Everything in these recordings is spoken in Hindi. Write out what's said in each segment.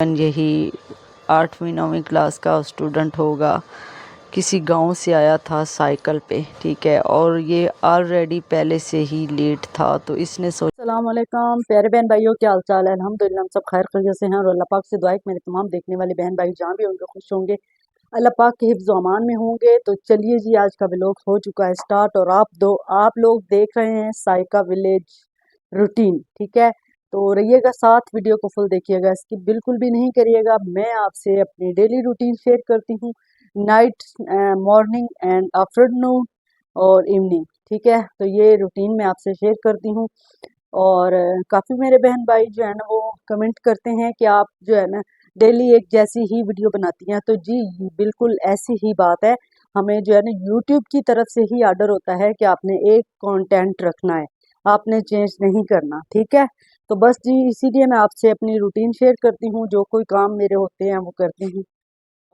तकरीबन यही 8वीं 9वीं क्लास का स्टूडेंट होगा। किसी गांव से आया था साइकिल पे, ठीक है, और ये ऑलरेडी पहले से ही लेट था, तो इसने अस्सलाम वालेकुम प्यारे बहन भाइयों, क्या हाल चाल है। अल्हम्दुलिल्लाह हम सब खैर खैरियत से हैं और अल्लाह पाक से दुआ है कि मेरे तमाम देखने वाले बहन भाई जहाँ भी होंगे खुश होंगे, अल्लाह पाक के हिफ्ज़ व अमान में होंगे। तो चलिए जी, आज का व्लॉग हो चुका है स्टार्ट और आप लोग देख रहे हैं साइका विलेज रूटीन, ठीक है। तो रहिएगा साथ, वीडियो को फुल देखिएगा, इसकी बिल्कुल भी नहीं करिएगा। मैं आपसे अपनी डेली रूटीन शेयर करती हूँ, नाइट, मॉर्निंग एंड आफ्टरनून और इवनिंग, ठीक है। तो ये रूटीन मैं आपसे शेयर करती हूँ और काफ़ी मेरे बहन भाई जो है ना वो कमेंट करते हैं कि आप जो है ना डेली एक जैसी ही वीडियो बनाती हैं। तो जी बिल्कुल ऐसी ही बात है, हमें जो है ना यूट्यूब की तरफ से ही आर्डर होता है कि आपने एक कंटेंट रखना है, आपने चेंज नहीं करना, ठीक है। तो बस जी इसीलिए मैं आपसे अपनी रूटीन शेयर करती हूँ, जो कोई काम मेरे होते हैं वो करती हूँ।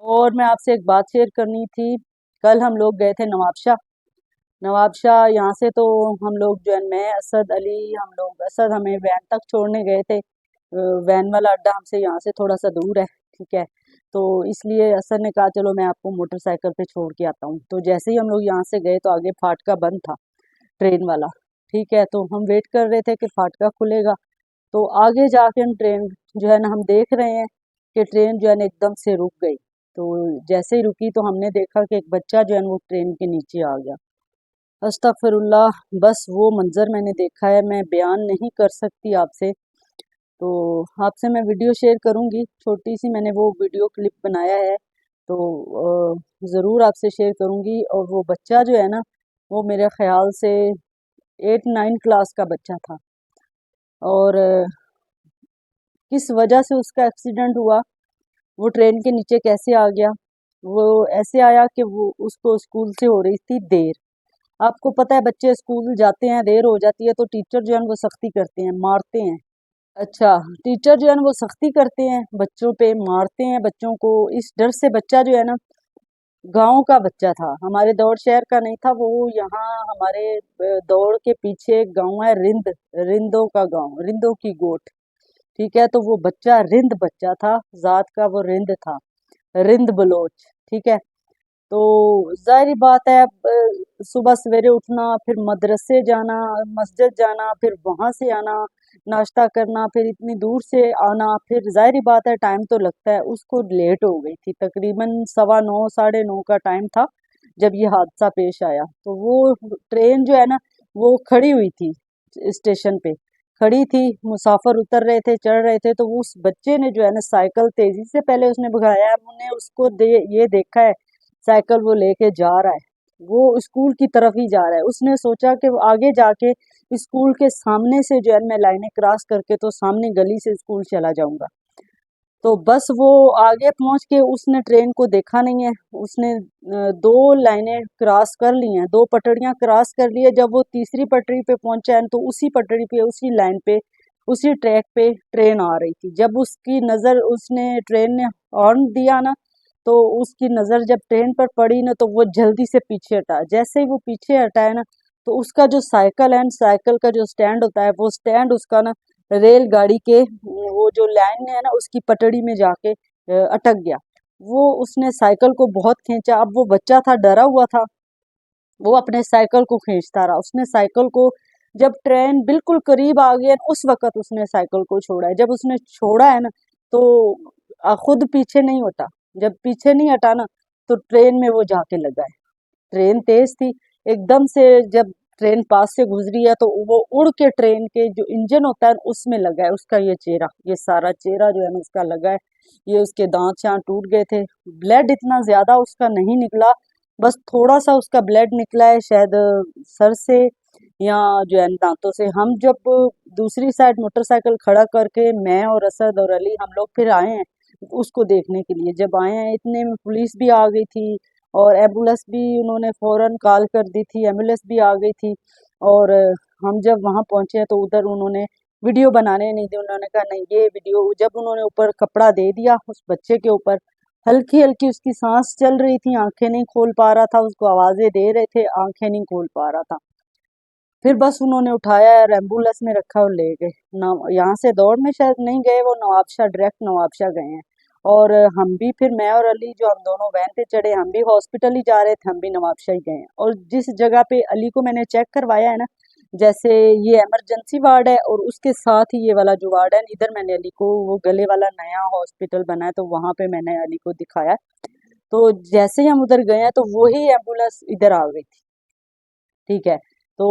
और मैं आपसे एक बात शेयर करनी थी, कल हम लोग गए थे नवाबशाह। नवाबशाह यहाँ से तो हम लोग जो है, मैं असद अली, हम लोग असद हमें वैन तक छोड़ने गए थे। वैन वाला अड्डा हमसे यहाँ से थोड़ा सा दूर है, ठीक है। तो इसलिए असद ने कहा चलो मैं आपको मोटरसाइकिल पे छोड़ के आता हूँ। तो जैसे ही हम लोग यहाँ से गए तो आगे फाटका बंद था ट्रेन वाला, ठीक है। तो हम वेट कर रहे थे कि फाटका खुलेगा। तो आगे जाके हम ट्रेन जो है ना हम देख रहे हैं कि ट्रेन जो है ना एकदम से रुक गई। तो जैसे ही रुकी तो हमने देखा कि एक बच्चा जो है ना वो ट्रेन के नीचे आ गया। अस्तगफिरुल्लाह, बस वो मंज़र मैंने देखा है, मैं बयान नहीं कर सकती आपसे। तो आपसे मैं वीडियो शेयर करूँगी, छोटी सी मैंने वो वीडियो क्लिप बनाया है, तो ज़रूर आपसे शेयर करूँगी। और वो बच्चा जो है ना वो मेरे ख़्याल से 8-9 क्लास का बच्चा था। और किस वजह से उसका एक्सीडेंट हुआ, वो ट्रेन के नीचे कैसे आ गया, वो ऐसे आया कि वो उसको स्कूल से हो रही थी देर। आपको पता है बच्चे स्कूल जाते हैं, देर हो जाती है तो टीचर जो है ना वो सख्ती करते हैं, मारते हैं। अच्छा, टीचर जो है ना वो सख्ती करते हैं, बच्चों पे मारते हैं बच्चों को। इस डर से बच्चा जो है ना, गांव का बच्चा था, हमारे दौड़ शहर का नहीं था वो। यहाँ हमारे दौड़ के पीछे एक गांव है रिंद, रिंदों का गांव, रिंदों की गोट, ठीक है। तो वो बच्चा रिंद बच्चा था, जात का वो रिंद था, रिंद बलोच, ठीक है। तो ज़ाहिर बात है, अब सुबह सवेरे उठना, फिर मदरसे जाना, मस्जिद जाना, फिर वहाँ से आना, नाश्ता करना, फिर इतनी दूर से आना, फिर ज़ाहिर बात है टाइम तो लगता है। उसको लेट हो गई थी, तकरीबन 9:15 9:30 का टाइम था जब ये हादसा पेश आया। तो वो ट्रेन जो है ना वो खड़ी हुई थी, स्टेशन पे खड़ी थी, मुसाफिर उतर रहे थे, चढ़ रहे थे। तो उस बच्चे ने जो है ना साइकिल तेजी से, पहले उसने भगाया, हमने उसको ये देखा है साइकिल वो लेके जा रहा है, वो स्कूल की तरफ ही जा रहा है। उसने सोचा कि वो आगे जाके स्कूल के सामने से जो है मैं लाइनें क्रॉस करके तो सामने गली से स्कूल चला जाऊंगा। तो बस वो आगे पहुंच के उसने ट्रेन को देखा नहीं है, उसने दो लाइनें क्रॉस कर ली हैं, दो पटड़ियां क्रॉस कर ली है। जब वो तीसरी पटड़ी पे पहुंचा है तो उसी पटड़ी पे, उसी लाइन पे, उसी ट्रैक पे ट्रेन आ रही थी। जब उसकी नज़र, उसने ट्रेन ने हॉर्न दिया ना, तो उसकी नज़र जब ट्रेन पर पड़ी ना तो वो जल्दी से पीछे हटा। जैसे ही वो पीछे हटा है ना, तो उसका जो साइकिल है, साइकिल का जो स्टैंड होता है, वो स्टैंड उसका ना रेलगाड़ी के वो जो लाइन है ना उसकी पटड़ी में जाके अटक गया। वो उसने साइकिल को बहुत खींचा, अब वो बच्चा था, डरा हुआ था, वो अपने साइकिल को खींचता रहा। उसने साइकिल को, जब ट्रेन बिल्कुल करीब आ गई है उस वक्त उसने साइकिल को छोड़ा है। जब उसने छोड़ा है ना तो खुद पीछे नहीं हटा, जब पीछे नहीं हटा ना तो ट्रेन में वो जाके लगा है। ट्रेन तेज थी, एकदम से जब ट्रेन पास से गुजरी है तो वो उड़ के ट्रेन के जो इंजन होता है उसमें लगा है। उसका ये चेहरा, ये सारा चेहरा जो है ना उसका लगा है, ये उसके दांत शांत टूट गए थे। ब्लड इतना ज्यादा उसका नहीं निकला, बस थोड़ा सा उसका ब्लड निकला है, शायद सर से या जो है दांतों से। हम जब दूसरी साइड मोटरसाइकिल खड़ा करके, मैं और असद और अली, हम लोग फिर आए हैं उसको देखने के लिए। जब आए हैं इतने में पुलिस भी आ गई थी और एम्बुलेंस भी उन्होंने फौरन कॉल कर दी थी, एम्बुलेंस भी आ गई थी। और हम जब वहाँ पहुँचे तो उधर उन्होंने वीडियो बनाने नहीं दी, उन्होंने कहा नहीं ये वीडियो। जब उन्होंने ऊपर कपड़ा दे दिया उस बच्चे के ऊपर, हल्की हल्की उसकी सांस चल रही थी, आंखें नहीं खोल पा रहा था, उसको आवाज़ें दे रहे थे, आंखें नहीं खोल पा रहा था। फिर बस उन्होंने उठाया और एम्बुलेंस में रखा और ले गए ना। यहाँ से दौड़ में शायद नहीं गए, वो नवाबशाह डायरेक्ट नवाबशाह गए हैं। और हम भी फिर मैं और अली जो हम दोनों वैन पे चढ़े, हम भी हॉस्पिटल ही जा रहे थे, हम भी नवाबशाह ही गए हैं। और जिस जगह पे अली को मैंने चेक करवाया है ना, जैसे ये इमरजेंसी वार्ड है और उसके साथ ही ये वाला जो वार्ड है, इधर मैंने अली को, वो गले वाला नया हॉस्पिटल बना है तो वहां पे मैंने अली को दिखाया। तो जैसे ही हम उधर गए हैं तो वही एम्बुलेंस इधर आ गई थी, ठीक है। तो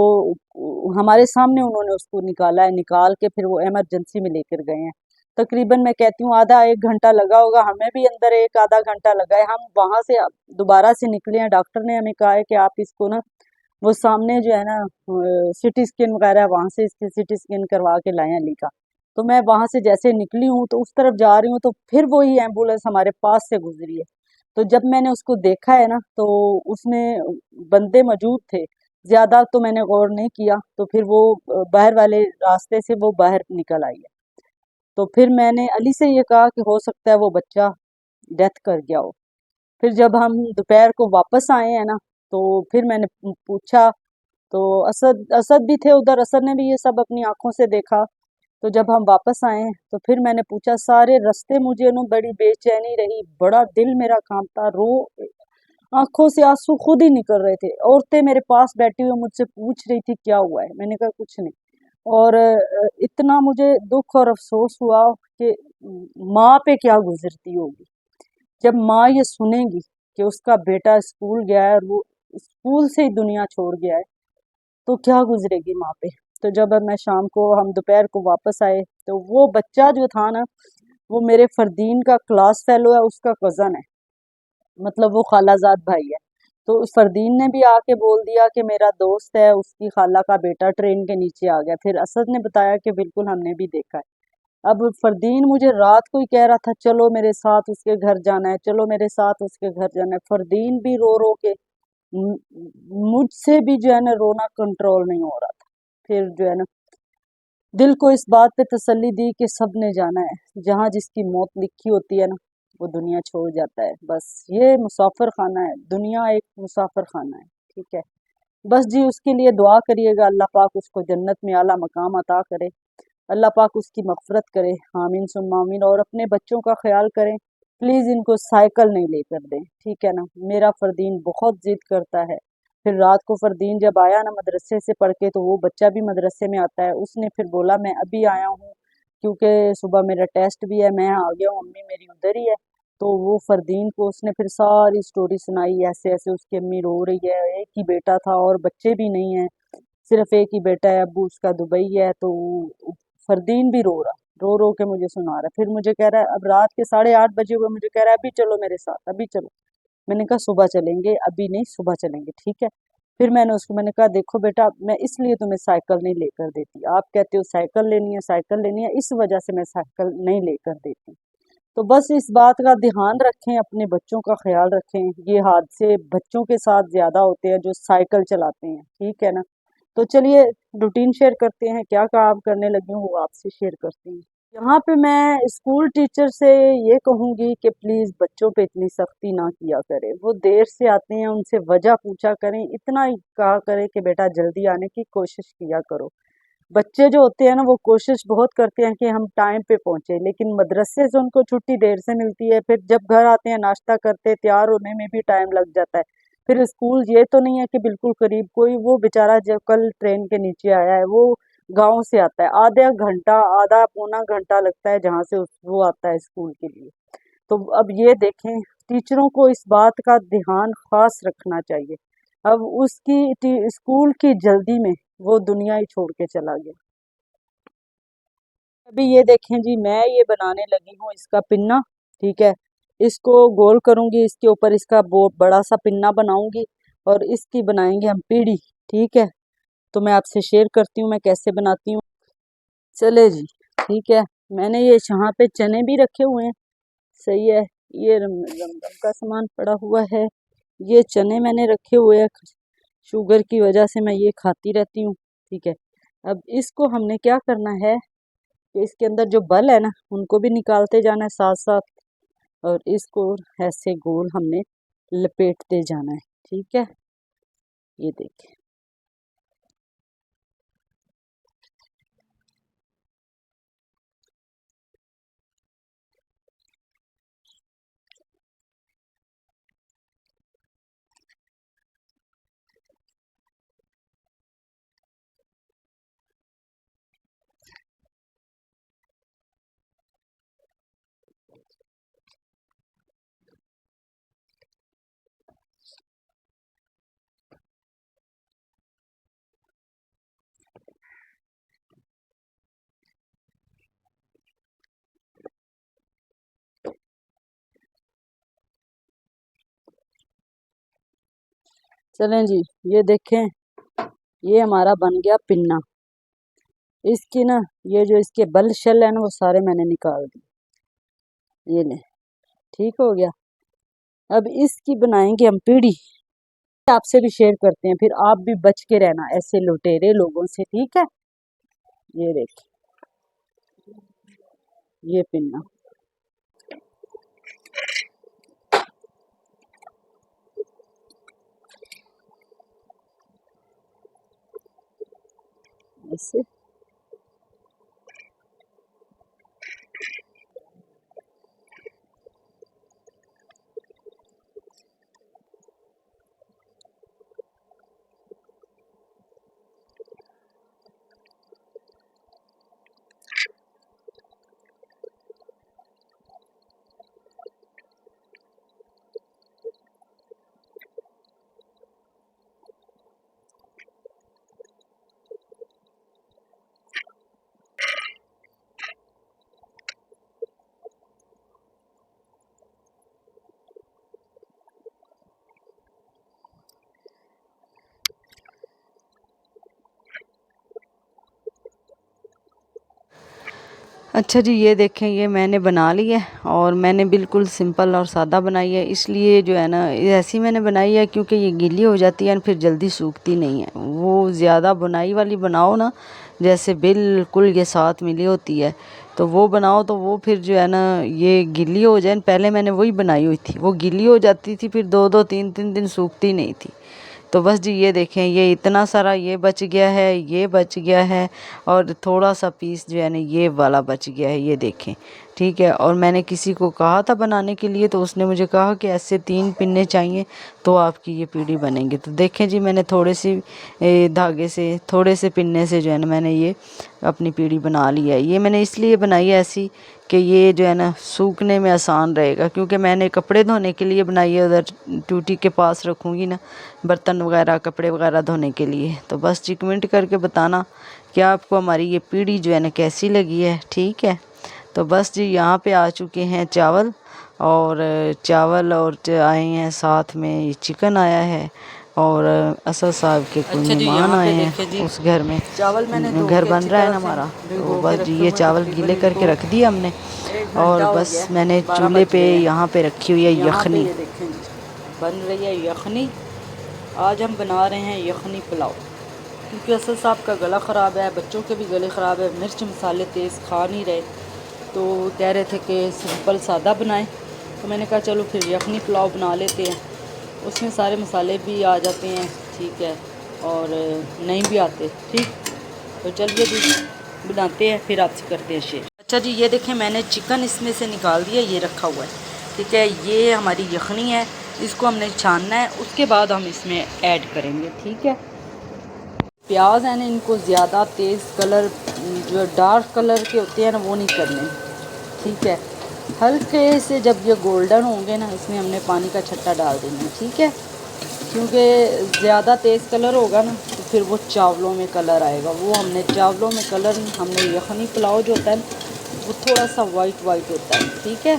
हमारे सामने उन्होंने उसको निकाला है, निकाल के फिर वो इमरजेंसी में लेकर गए हैं। तकरीबन मैं कहती हूँ आधा एक घंटा लगा होगा, हमें भी अंदर एक आधा घंटा लगा है। हम वहां से दोबारा से निकले हैं, डॉक्टर ने हमें कहा है कि आप इसको ना, वो सामने जो है ना सिटी स्कैन वगैरह है, वहां से इसकी सिटी स्कैन करवा के लाए अली का। तो मैं वहां से जैसे निकली हूँ तो उस तरफ जा रही हूँ तो फिर वही एम्बुलेंस हमारे पास से गुजरी है। तो जब मैंने उसको देखा है ना तो उसमें बंदे मौजूद थे, ज्यादा तो मैंने गौर नहीं किया। तो फिर वो बाहर वाले रास्ते से वो बाहर निकल आई है। तो फिर मैंने अली से ये कहा कि हो सकता है वो बच्चा डेथ कर गया हो। फिर जब हम दोपहर को वापस आए हैं ना, तो फिर मैंने पूछा, तो असद असद भी थे उधर, असद ने भी ये सब अपनी आंखों से देखा। तो जब हम वापस आए हैं तो फिर मैंने पूछा, सारे रास्ते मुझे ना बड़ी बेचैनी रही, बड़ा दिल मेरा कांपता, रो आंखों से आंसू खुद ही निकल रहे थे। औरतें मेरे पास बैठी हुई मुझसे पूछ रही थी क्या हुआ है, मैंने कहा कुछ नहीं। और इतना मुझे दुख और अफसोस हुआ कि माँ पे क्या गुजरती होगी जब माँ ये सुनेगी कि उसका बेटा स्कूल गया है और वो स्कूल से ही दुनिया छोड़ गया है, तो क्या गुजरेगी माँ पे। तो जब मैं शाम को, हम दोपहर को वापस आए, तो वो बच्चा जो था ना, वो मेरे फरदीन का क्लास फेलो है, उसका कजन है, मतलब वो खालाजाद भाई है। तो उस फरदीन ने भी आके बोल दिया कि मेरा दोस्त है, उसकी खाला का बेटा ट्रेन के नीचे आ गया। फिर असद ने बताया कि बिल्कुल हमने भी देखा है। अब फरदीन मुझे रात को ही कह रहा था चलो मेरे साथ उसके घर जाना है, चलो मेरे साथ उसके घर जाना है। फरदीन भी रो रो के, मु- मुझसे भी जो है ना रोना कंट्रोल नहीं हो रहा था। फिर जो है ना दिल को इस बात पे तसल्ली दी कि सब ने जाना है, जहाँ जिसकी मौत लिखी होती है ना वो दुनिया छोड़ जाता है। बस ये मुसाफिर खाना है, दुनिया एक मुसाफिर खाना है, ठीक है। बस जी उसके लिए दुआ करिएगा, अल्लाह पाक उसको जन्नत में आला मकाम अता करे, अल्लाह पाक उसकी मगफरत करे, आमीन सुम्मा आमीन। और अपने बच्चों का ख्याल करें, प्लीज़ इनको साइकिल नहीं लेकर दें, ठीक है ना। मेरा फरदीन बहुत जिद करता है। फिर रात को फरदीन जब आया ना मदरसे से पढ़ के, तो वो बच्चा भी मदरसे में आता है, उसने फिर बोला मैं अभी आया हूँ क्योंकि सुबह मेरा टेस्ट भी है, मैं आ गया हूँ, अम्मी मेरी उधर ही है। तो वो फरदीन को उसने फिर सारी स्टोरी सुनाई, ऐसे ऐसे उसकी अम्मी रो रही है, एक ही बेटा था और बच्चे भी नहीं है, सिर्फ एक ही बेटा है, अब्बू उसका दुबई है। तो फरदीन भी रो रहा, रो रो के मुझे सुना रहा। फिर मुझे कह रहा है, अब रात के 8:30 बजे हुए, मुझे कह रहा है अभी चलो मेरे साथ, अभी चलो। मैंने कहा सुबह चलेंगे, अभी नहीं, सुबह चलेंगे, ठीक है। फिर मैंने कहा देखो बेटा, मैं इसलिए तुम्हें साइकिल नहीं लेकर देती, आप कहते हो साइकिल लेनी है, साइकिल लेनी है, इस वजह से मैं साइकिल नहीं लेकर देती। तो बस इस बात का ध्यान रखें, अपने बच्चों का ख्याल रखें। ये हादसे बच्चों के साथ ज्यादा होते हैं जो साइकिल चलाते हैं, ठीक है ना। तो चलिए रूटीन शेयर करते हैं, क्या काम करने लगी हूँ वो आपसे शेयर करती हूँ। यहाँ पे मैं स्कूल टीचर से ये कहूँगी कि प्लीज़ बच्चों पे इतनी सख्ती ना किया करें। वो देर से आते हैं, उनसे वजह पूछा करें, इतना ही कहा करें कि बेटा जल्दी आने की कोशिश किया करो। बच्चे जो होते हैं ना वो कोशिश बहुत करते हैं कि हम टाइम पे पहुंचे, लेकिन मदरसे से उनको छुट्टी देर से मिलती है, फिर जब घर आते हैं नाश्ता करते तैयार होने में भी टाइम लग जाता है। फिर स्कूल ये तो नहीं है कि बिल्कुल करीब, कोई वो बेचारा जो कल ट्रेन के नीचे आया है वो गांव से आता है, आधा घंटा, आधा पौना घंटा लगता है जहाँ से वो आता है स्कूल के लिए। तो अब ये देखें, टीचरों को इस बात का ध्यान खास रखना चाहिए। अब स्कूल की जल्दी में वो दुनिया ही छोड़ के चला गया। अभी ये देखें जी, मैं ये बनाने लगी हूँ इसका पिन्ना, ठीक है। इसको गोल करूंगी, इसके ऊपर इसका बहुत बड़ा सा पिन्ना बनाऊंगी और इसकी बनाएंगे हम पीढ़ी, ठीक है। तो मैं आपसे शेयर करती हूँ मैं कैसे बनाती हूँ। चले जी, ठीक है। मैंने ये यहाँ पे चने भी रखे हुए हैं, सही है। ये रमदम का सामान पड़ा हुआ है, ये चने मैंने रखे हुए हैं, शुगर की वजह से मैं ये खाती रहती हूँ, ठीक है। अब इसको हमने क्या करना है कि इसके अंदर जो बल है ना उनको भी निकालते जाना है साथ साथ, और इसको ऐसे गोल हमने लपेटते जाना है, ठीक है। ये देखिए, चलें जी, ये देखें, ये हमारा बन गया पिन्ना। इसकी ना ये जो इसके बल शल है ना वो सारे मैंने निकाल दिए, ये लें, ठीक हो गया। अब इसकी बनाएंगे हम पीढ़ी, आपसे भी शेयर करते हैं, फिर आप भी बच के रहना ऐसे लुटेरे लोगों से, ठीक है। ये देखिए, ये पिन्ना, ऐसे अच्छा जी, ये देखें, ये मैंने बना ली है और मैंने बिल्कुल सिंपल और सादा बनाई है। इसलिए जो है ना, ये ऐसी मैंने बनाई है क्योंकि ये गीली हो जाती है और फिर जल्दी सूखती नहीं है। वो ज़्यादा बुनाई वाली बनाओ ना, जैसे बिल्कुल ये साथ मिली होती है, तो वो बनाओ तो वो फिर जो है ना ये गीली हो जाए। पहले मैंने वही बनाई हुई थी, वो गीली हो जाती थी, फिर 2-2 3-3 दिन सूखती नहीं थी। तो बस जी, ये देखें, ये इतना सारा ये बच गया है, ये बच गया है, और थोड़ा सा पीस जो है ना ये वाला बच गया है, ये देखें, ठीक है। और मैंने किसी को कहा था बनाने के लिए, तो उसने मुझे कहा कि ऐसे 3 पिन्ने चाहिए तो आपकी ये पीढ़ी बनेंगी। तो देखें जी, मैंने थोड़े से धागे से, थोड़े से पिन्ने से जो है ना मैंने ये अपनी पीढ़ी बना ली है। ये मैंने इसलिए बनाई है ऐसी कि ये जो है ना सूखने में आसान रहेगा, क्योंकि मैंने कपड़े धोने के लिए बनाई है, उधर टूटी के पास रखूँगी ना बर्तन वगैरह, कपड़े वगैरह धोने के लिए। तो बस जी, कमेंट करके बताना कि आपको हमारी ये पीढ़ी जो है ना कैसी लगी है, ठीक है। तो बस जी, यहाँ पे आ चुके हैं चावल, और चावल और आए हैं साथ में ये चिकन आया है, और असद साहब के कोई मेहमान आए हैं उस घर में, चावल मैंने घर बन रहा है ना हमारा। तो बस जी, ये चावल गीले करके रख दिए हमने, और बस मैंने चूल्हे पे यहाँ पे रखी हुई है यखनी, ये देखें जी, बन रही है यखनी। आज हम बना रहे हैं यखनी पुलाव, क्योंकि असद साहब का गला ख़राब है, बच्चों के भी गले ख़राब है, मिर्च मसाले तेज़ खा नहीं रहे, तो कह रहे थे कि सिंपल सादा बनाएं। तो मैंने कहा चलो फिर यखनी पुलाव बना लेते हैं, उसमें सारे मसाले भी आ जाते हैं, ठीक है, और नहीं भी आते, ठीक। तो चलिए जी, बनाते हैं, फिर आपसे करते हैं शेयर। अच्छा जी, ये देखें, मैंने चिकन इसमें से निकाल दिया, ये रखा हुआ है, ठीक है। ये हमारी यखनी है, इसको हमने छानना है, उसके बाद हम इसमें ऐड करेंगे, ठीक है। प्याज है ना, इनको ज़्यादा तेज़ कलर, जो डार्क कलर के होते हैं ना, वो नहीं करने, ठीक है। हल्के से जब ये गोल्डन होंगे ना, इसमें हमने पानी का छट्टा डाल देना है, ठीक है, क्योंकि ज़्यादा तेज़ कलर होगा ना तो फिर वो चावलों में कलर आएगा। वो हमने चावलों में कलर, हमने यखनी पुलाव जो होता है वो थोड़ा सा वाइट वाइट होता है, ठीक है।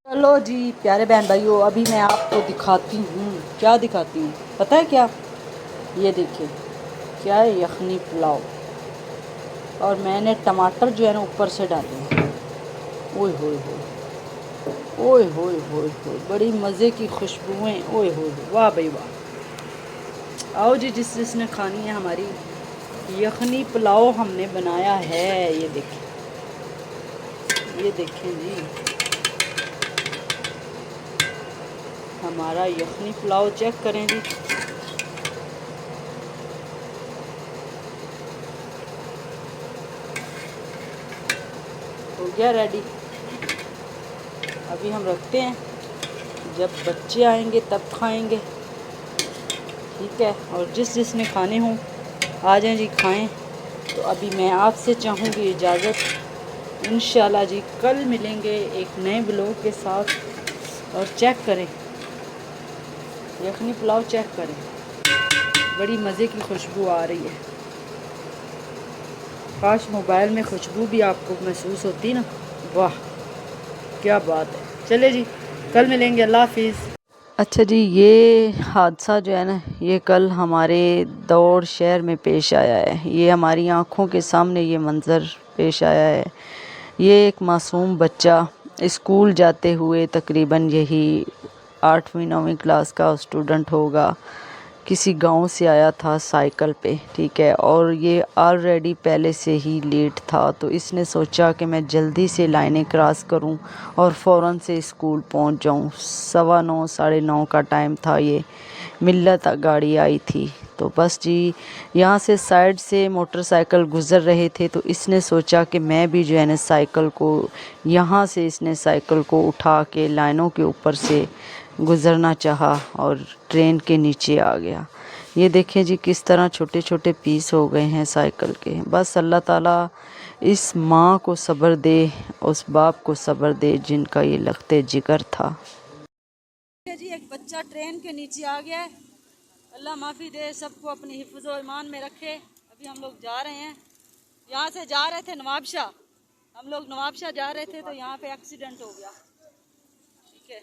चलो जी प्यारे बहन भाइयों, अभी मैं आपको दिखाती हूँ, क्या दिखाती हूँ पता है क्या? ये देखिए, क्या है, यखनी पुलाव, और मैंने टमाटर जो है ना ऊपर से डाले। ओए होए होए, ओए होए होए होए, बड़ी मज़े की खुशबुएं, ओए होए, वाह भाई वाह। आओ जी, जिसने खानी है हमारी यखनी पुलाव हमने बनाया है, ये देखें, ये देखें जी, हमारा यखनी पुलाव चेक करें जी। हो गया रेडी। अभी हम रखते हैं, जब बच्चे आएंगे तब खाएंगे, ठीक है। और जिसने खाने हों आ जाएं जी, खाएं। तो अभी मैं आपसे चाहूँगी इजाज़त, इंशाल्लाह जी कल मिलेंगे एक नए ब्लॉग के साथ। और चेक करें, यखनी पुलाव चेक करें, बड़ी मज़े की खुशबू आ रही है। काश मोबाइल में खुशबू भी आपको महसूस होती ना, वाह क्या बात है। चले जी, कल मिलेंगे, अल्लाह हाफिज़। अच्छा जी, ये हादसा जो है ना, ये कल हमारे दौड़ शहर में पेश आया है। ये हमारी आँखों के सामने ये मंज़र पेश आया है। ये एक मासूम बच्चा स्कूल जाते हुए, तकरीबन यही 8वीं 9वीं क्लास का स्टूडेंट होगा, किसी गांव से आया था साइकिल पे, ठीक है। और ये ऑलरेडी पहले से ही लेट था, तो इसने सोचा कि मैं जल्दी से लाइनें क्रॉस करूं और फ़ौरन से स्कूल पहुंच जाऊं। 9:15 9:30 का टाइम था। ये मिल्लत गाड़ी आई थी, तो बस जी यहाँ से साइड से मोटरसाइकिल गुज़र रहे थे, तो इसने सोचा कि मैं भी जो है ना साइकिल को, यहाँ से इसने साइकिल को उठा के लाइनों के ऊपर से गुज़रना चाहा और ट्रेन के नीचे आ गया। ये देखें जी किस तरह छोटे छोटे पीस हो गए हैं साइकिल के। बस अल्लाह ताला इस माँ को सब्र दे, उस बाप को सब्र दे जिनका ये लखते जिगर था। जी एक बच्चा ट्रेन के नीचे आ गया है। अल्लाह माफ़ी दे, सबको अपनी हिफ्ज़ व ईमान में रखे। अभी हम लोग जा रहे हैं, यहाँ से जा रहे थे नवाबशाह, हम लोग नवाबशाह जा रहे थे, तो यहाँ पे एक्सीडेंट हो गया, ठीक है।